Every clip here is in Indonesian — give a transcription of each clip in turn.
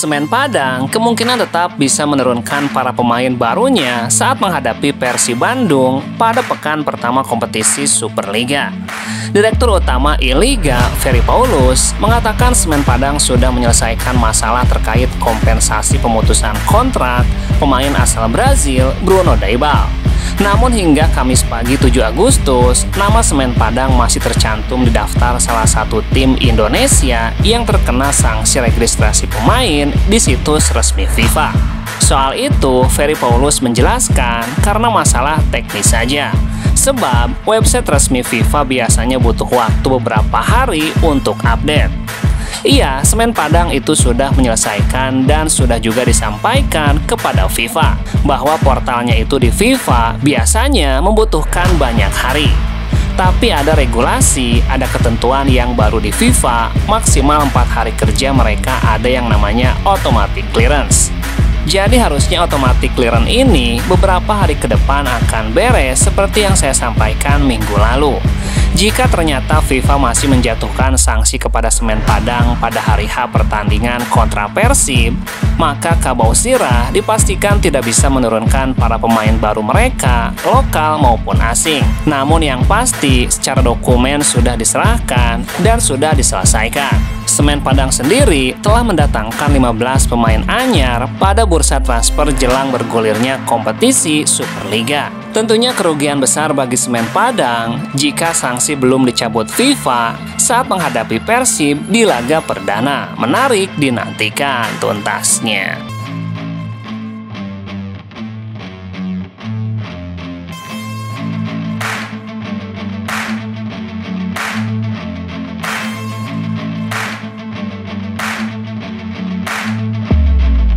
Semen Padang kemungkinan tetap bisa menurunkan para pemain barunya saat menghadapi Persib Bandung pada pekan pertama kompetisi Superliga. Direktur Utama I-Liga, Ferry Paulus, mengatakan Semen Padang sudah menyelesaikan masalah terkait kompensasi pemutusan kontrak pemain asal Brazil, Bruno Daibal. Namun hingga Kamis pagi 7 Agustus, nama Semen Padang masih tercantum di daftar salah satu tim Indonesia yang terkena sanksi registrasi pemain di situs resmi FIFA. Soal itu, Ferry Paulus menjelaskan karena masalah teknis saja. Sebab website resmi FIFA biasanya butuh waktu beberapa hari untuk update. Iya, Semen Padang itu sudah menyelesaikan dan sudah juga disampaikan kepada FIFA bahwa portalnya itu di FIFA biasanya membutuhkan banyak hari. Tapi ada regulasi, ada ketentuan yang baru di FIFA, maksimal 4 hari kerja mereka ada yang namanya automatic clearance. Jadi harusnya automatic clearance ini beberapa hari ke depan akan beres seperti yang saya sampaikan minggu lalu. Jika ternyata FIFA masih menjatuhkan sanksi kepada Semen Padang pada hari H pertandingan kontra Persib, maka Kabau Sirah dipastikan tidak bisa menurunkan para pemain baru mereka, lokal maupun asing. Namun yang pasti, secara dokumen sudah diserahkan dan sudah diselesaikan. Semen Padang sendiri telah mendatangkan 15 pemain anyar pada bursa transfer jelang bergulirnya kompetisi Superliga. Tentunya kerugian besar bagi Semen Padang jika sanksi belum dicabut FIFA saat menghadapi Persib di laga perdana. Menarik dinantikan tuntasnya.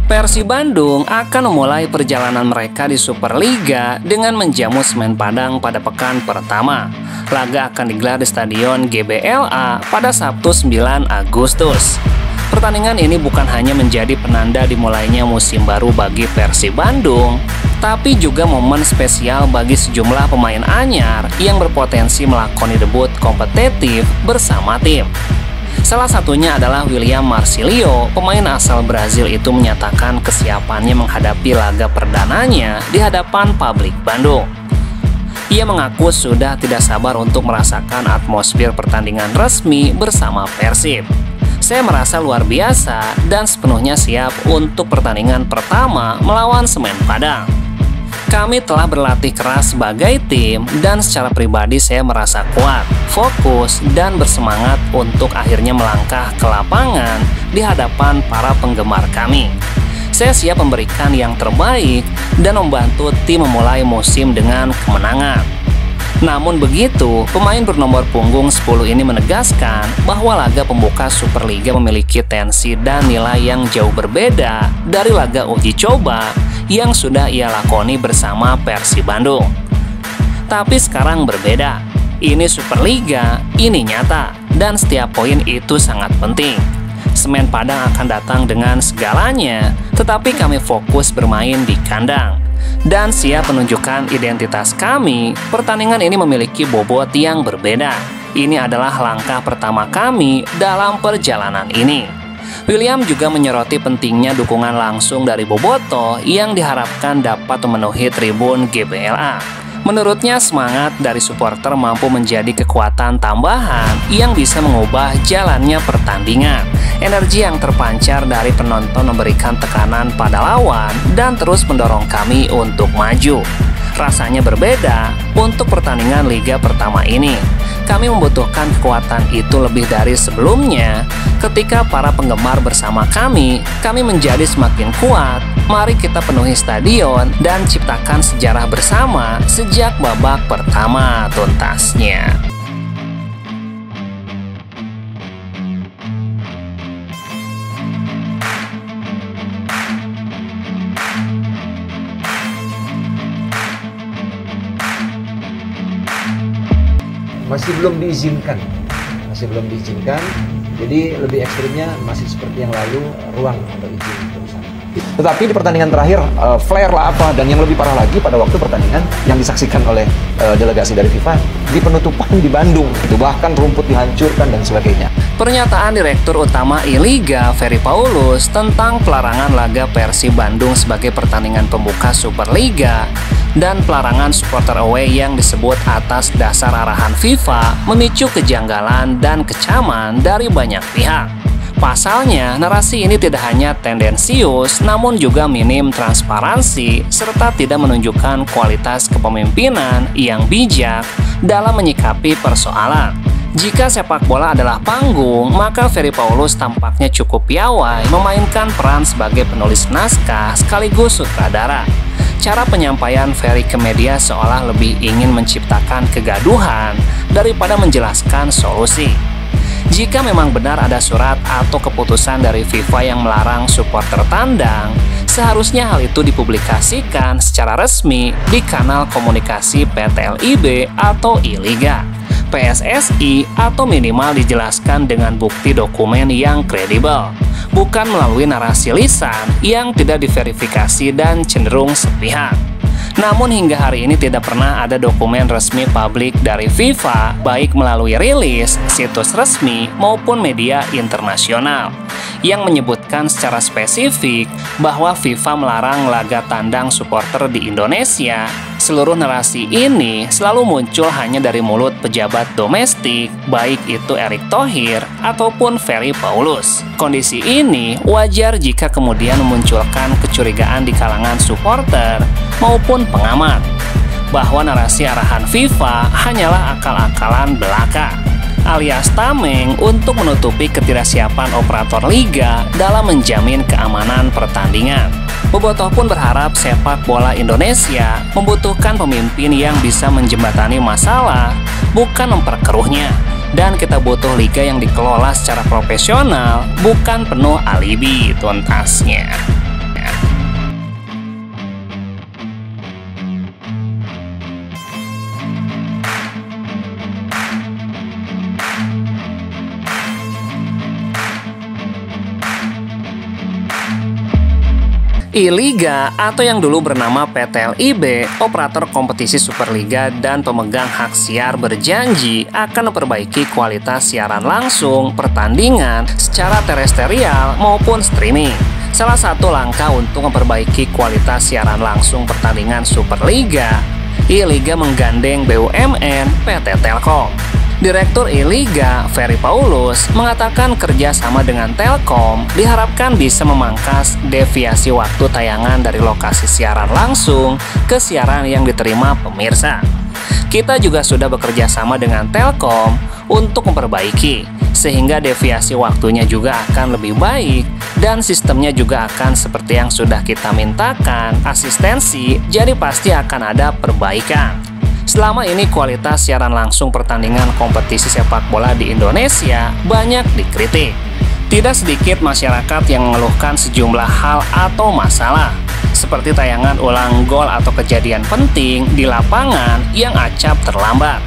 Persib Bandung akan memulai perjalanan mereka di Superliga dengan menjamu Semen Padang pada pekan pertama. Laga akan digelar di Stadion GBLA pada Sabtu 9 Agustus. Pertandingan ini bukan hanya menjadi penanda dimulainya musim baru bagi Persib Bandung, tapi juga momen spesial bagi sejumlah pemain anyar yang berpotensi melakoni debut kompetitif bersama tim. Salah satunya adalah William Marsilio, pemain asal Brazil itu menyatakan kesiapannya menghadapi laga perdananya di hadapan publik Bandung. Ia mengaku sudah tidak sabar untuk merasakan atmosfer pertandingan resmi bersama Persib. Saya merasa luar biasa dan sepenuhnya siap untuk pertandingan pertama melawan Semen Padang. Kami telah berlatih keras sebagai tim dan secara pribadi saya merasa kuat, fokus, dan bersemangat untuk akhirnya melangkah ke lapangan di hadapan para penggemar kami. Saya siap memberikan yang terbaik dan membantu tim memulai musim dengan kemenangan. Namun begitu, pemain bernomor punggung 10 ini menegaskan bahwa laga pembuka Superliga memiliki tensi dan nilai yang jauh berbeda dari laga uji coba yang sudah ia lakoni bersama Persib Bandung. Tapi sekarang berbeda. Ini Superliga, ini nyata, dan setiap poin itu sangat penting. Semen Padang akan datang dengan segalanya, tetapi kami fokus bermain di kandang. Dan siap menunjukkan identitas kami, pertandingan ini memiliki bobot yang berbeda. Ini adalah langkah pertama kami dalam perjalanan ini. William juga menyoroti pentingnya dukungan langsung dari Boboto yang diharapkan dapat memenuhi tribun GBLA. Menurutnya, semangat dari supporter mampu menjadi kekuatan tambahan yang bisa mengubah jalannya pertandingan. Energi yang terpancar dari penonton memberikan tekanan pada lawan dan terus mendorong kami untuk maju. Rasanya berbeda untuk pertandingan Liga pertama ini. Kami membutuhkan kekuatan itu lebih dari sebelumnya. Ketika para penggemar bersama kami menjadi semakin kuat. Mari kita penuhi stadion dan ciptakan sejarah bersama sejak babak pertama tuntasnya. Masih belum diizinkan, jadi lebih ekstrimnya masih seperti yang lalu, ruang atau izin perusahaan. Tetapi di pertandingan terakhir, flare lah apa, dan yang lebih parah lagi pada waktu pertandingan yang disaksikan oleh delegasi dari FIFA di penutupan di Bandung, itu bahkan rumput dihancurkan dan sebagainya. Pernyataan Direktur Utama I-Liga, Ferry Paulus, tentang pelarangan laga Persib Bandung sebagai pertandingan pembuka Superliga dan pelarangan supporter away yang disebut atas dasar arahan FIFA memicu kejanggalan dan kecaman dari banyak pihak. Pasalnya, narasi ini tidak hanya tendensius, namun juga minim transparansi, serta tidak menunjukkan kualitas kepemimpinan yang bijak dalam menyikapi persoalan. Jika sepak bola adalah panggung, maka Ferry Paulus tampaknya cukup piawai memainkan peran sebagai penulis naskah sekaligus sutradara. Cara penyampaian Ferry ke media seolah lebih ingin menciptakan kegaduhan daripada menjelaskan solusi. Jika memang benar ada surat atau keputusan dari FIFA yang melarang supporter tandang, seharusnya hal itu dipublikasikan secara resmi di kanal komunikasi PT LIB atau I-Liga, PSSI, atau minimal dijelaskan dengan bukti dokumen yang kredibel, bukan melalui narasi lisan yang tidak diverifikasi dan cenderung sepihak. Namun hingga hari ini tidak pernah ada dokumen resmi publik dari FIFA, baik melalui rilis, situs resmi, maupun media internasional, yang menyebutkan secara spesifik bahwa FIFA melarang laga tandang supporter di Indonesia. Seluruh narasi ini selalu muncul hanya dari mulut pejabat domestik, baik itu Erick Thohir ataupun Ferry Paulus. Kondisi ini wajar jika kemudian memunculkan kecurigaan di kalangan supporter maupun pengamat bahwa narasi arahan FIFA hanyalah akal-akalan belaka, alias tameng untuk menutupi ketidaksiapan operator liga dalam menjamin keamanan pertandingan. Bobotoh pun berharap sepak bola Indonesia membutuhkan pemimpin yang bisa menjembatani masalah, bukan memperkeruhnya. Dan kita butuh liga yang dikelola secara profesional, bukan penuh alibi tuntasnya. I-Liga atau yang dulu bernama PT LIB, operator kompetisi Superliga dan pemegang hak siar, berjanji akan memperbaiki kualitas siaran langsung pertandingan secara terestrial maupun streaming. Salah satu langkah untuk memperbaiki kualitas siaran langsung pertandingan Superliga, I-Liga menggandeng BUMN PT Telkom. Direktur I-Liga, Ferry Paulus, mengatakan kerjasama dengan Telkom diharapkan bisa memangkas deviasi waktu tayangan dari lokasi siaran langsung ke siaran yang diterima pemirsa. Kita juga sudah bekerja sama dengan Telkom untuk memperbaiki, sehingga deviasi waktunya juga akan lebih baik dan sistemnya juga akan seperti yang sudah kita mintakan, asistensi, jadi pasti akan ada perbaikan. Selama ini kualitas siaran langsung pertandingan kompetisi sepak bola di Indonesia banyak dikritik. Tidak sedikit masyarakat yang mengeluhkan sejumlah hal atau masalah, seperti tayangan ulang gol atau kejadian penting di lapangan yang acap terlambat.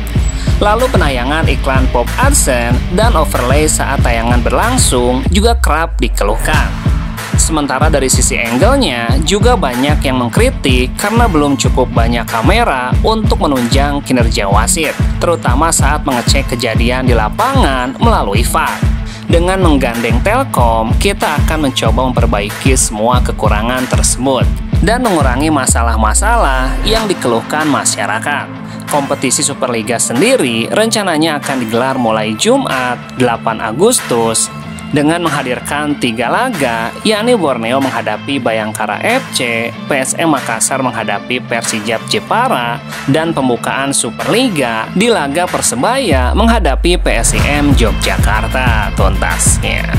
Lalu penayangan iklan pop adsense dan overlay saat tayangan berlangsung juga kerap dikeluhkan. Sementara dari sisi angle-nya juga banyak yang mengkritik karena belum cukup banyak kamera untuk menunjang kinerja wasit, terutama saat mengecek kejadian di lapangan melalui VAR. Dengan menggandeng Telkom, kita akan mencoba memperbaiki semua kekurangan tersebut dan mengurangi masalah-masalah yang dikeluhkan masyarakat. Kompetisi Superliga sendiri rencananya akan digelar mulai Jumat 8 Agustus dengan menghadirkan 3 laga, yakni Borneo menghadapi Bayangkara FC, PSM Makassar menghadapi Persijap Jepara, dan pembukaan Superliga di laga Persebaya menghadapi PSIM Yogyakarta tuntasnya.